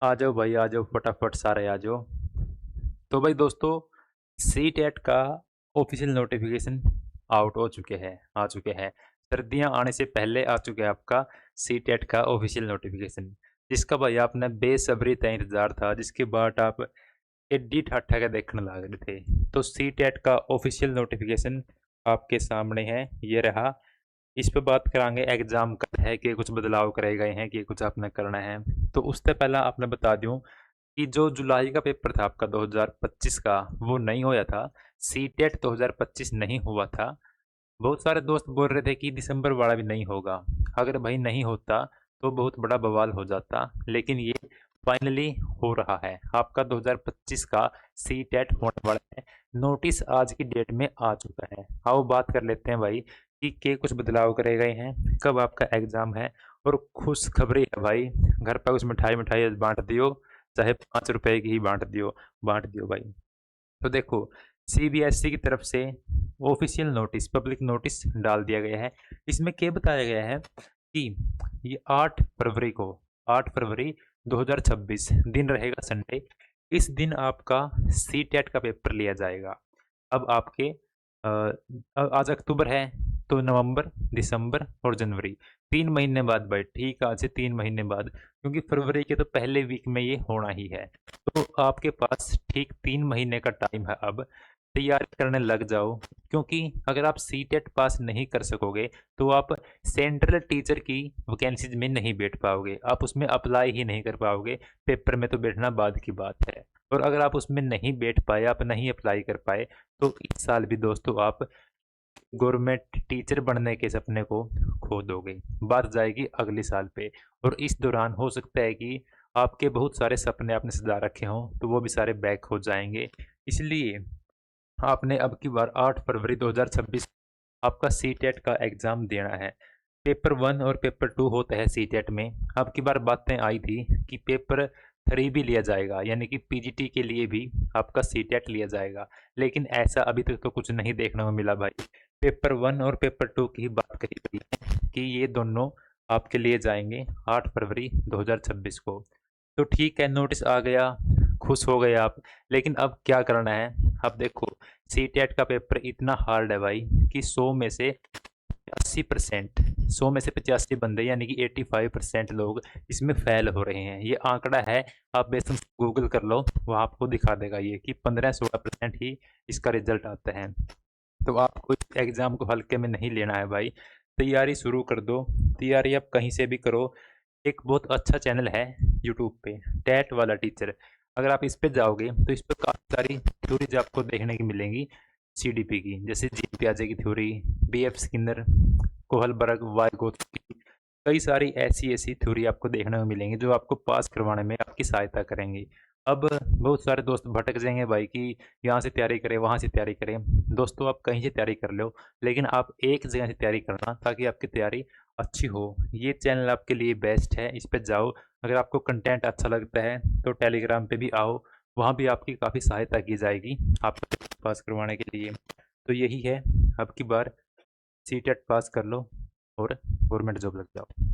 आ जाओ भाई, आ जाओ फटाफट सारे आ जाओ। तो भाई दोस्तों, सी टेट का ऑफिशियल नोटिफिकेशन आउट हो चुके हैं, आ चुके हैं। सर्दियां आने से पहले आ चुके हैं आपका सी टेट का ऑफिशियल नोटिफिकेशन, जिसका भाई आपने बेसब्री तय इंतजार था, जिसके बाद आप एडी ठाठा के देखने लग रहे थे। तो सी टेट का ऑफिशियल नोटिफिकेशन आपके सामने है, ये रहा। इस पे बात करांगे एग्जाम का है कि कुछ बदलाव करे गए हैं कि कुछ आपने करना है। तो उससे पहला आपने बता दूं कि जो जुलाई का पेपर था आपका 2025 का, वो नहीं होया था। सीटेट 2025 नहीं हुआ था। बहुत सारे दोस्त बोल रहे थे कि दिसंबर वाला भी नहीं होगा। अगर भाई नहीं होता तो बहुत बड़ा बवाल हो जाता, लेकिन ये फाइनली हो रहा है। आपका 2025 का सी टेट होने वाला है। नोटिस आज की डेट में आ चुका है। आओ बात कर लेते हैं भाई कि के कुछ बदलाव करे गए हैं, कब आपका एग्जाम है। और खुश खबरी है भाई, घर पर कुछ मिठाई मिठाई बांट दियो, चाहे 5 रुपए की ही बांट दियो भाई। तो देखो, सीबीएसई की तरफ से ऑफिशियल नोटिस, पब्लिक नोटिस डाल दिया गया है। इसमें क्या बताया गया है कि ये 8 फरवरी को, 8 फरवरी 2026 दिन रहेगा संडे। इस दिन आपका सी टेट का पेपर लिया जाएगा। अब आपके आज अक्टूबर है, तो नवंबर, दिसंबर और जनवरी, 3 महीने बाद भाई, ठीक है, आज से 3 महीने बाद, क्योंकि फरवरी के तो पहले वीक में ये होना ही है। तो आपके पास ठीक 3 महीने का टाइम है। अब तैयारी करने लग जाओ, क्योंकि अगर आप सी टेट पास नहीं कर सकोगे तो आप सेंट्रल टीचर की वैकेंसीज में नहीं बैठ पाओगे, आप उसमें अप्लाई ही नहीं कर पाओगे। पेपर में तो बैठना बाद की बात है। और अगर आप उसमें नहीं बैठ पाए, आप नहीं अप्लाई कर पाए, तो इस साल भी दोस्तों आप गवर्नमेंट टीचर बनने के सपने को खो दोगे। बात जाएगी अगले साल पे। और इस दौरान हो सकता है कि आपके बहुत सारे सपने आपने सजा रखे हों, तो वो भी सारे बैक हो जाएंगे। इसलिए आपने अब की बार 8 फरवरी 2026 आपका सी टेट का एग्ज़ाम देना है। पेपर 1 और पेपर 2 होता है सी टेट में। अब की बार बातें आई थी कि पेपर 3 भी लिया जाएगा, यानी कि पीजीटी के लिए भी आपका सी टेट लिया जाएगा। लेकिन ऐसा अभी तक तो कुछ नहीं देखने को मिला भाई। पेपर 1 और पेपर 2 की ही बात कही गई है कि ये दोनों आपके लिए जाएंगे 8 फरवरी 2026 को। तो ठीक है, नोटिस आ गया, खुश हो गए आप। लेकिन अब क्या करना है? अब देखो, सी टेट का पेपर इतना हार्ड है भाई कि 100 में से 85%, 100 में से 85 बंदे, यानी कि 85% लोग इसमें फेल हो रहे हैं। ये आंकड़ा है, आप बेशक गूगल कर लो, वो आपको दिखा देगा ये कि 15-16% ही इसका रिजल्ट आता है। तो आपको इस एग्ज़ाम को हल्के में नहीं लेना है भाई। तैयारी शुरू कर दो। तैयारी आप कहीं से भी करो। एक बहुत अच्छा चैनल है यूट्यूब पे, टैट वाला टीचर। अगर आप इस पे जाओगे तो इस पे काफ़ी सारी थ्योरीज आपको देखने की मिलेंगी सीडीपी की, जैसे जी पियाजे की theory, BF Skinner, Kohlberg, Vygotsky. कई सारी ऐसी ऐसी थ्योरी आपको देखने को मिलेंगी जो आपको पास करवाने में आपकी सहायता करेंगी। अब बहुत सारे दोस्त भटक जाएंगे भाई कि यहाँ से तैयारी करें, वहाँ से तैयारी करें। दोस्तों, आप कहीं से तैयारी कर लो, लेकिन आप एक जगह से तैयारी करना ताकि आपकी तैयारी अच्छी हो। ये चैनल आपके लिए बेस्ट है, इस पे जाओ। अगर आपको कंटेंट अच्छा लगता है तो टेलीग्राम पे भी आओ, वहाँ भी आपकी काफ़ी सहायता की जाएगी आपको पास करवाने के लिए। तो यही है, अब की बार सी टेट पास कर लो और गवर्नमेंट जॉब लग जाओ।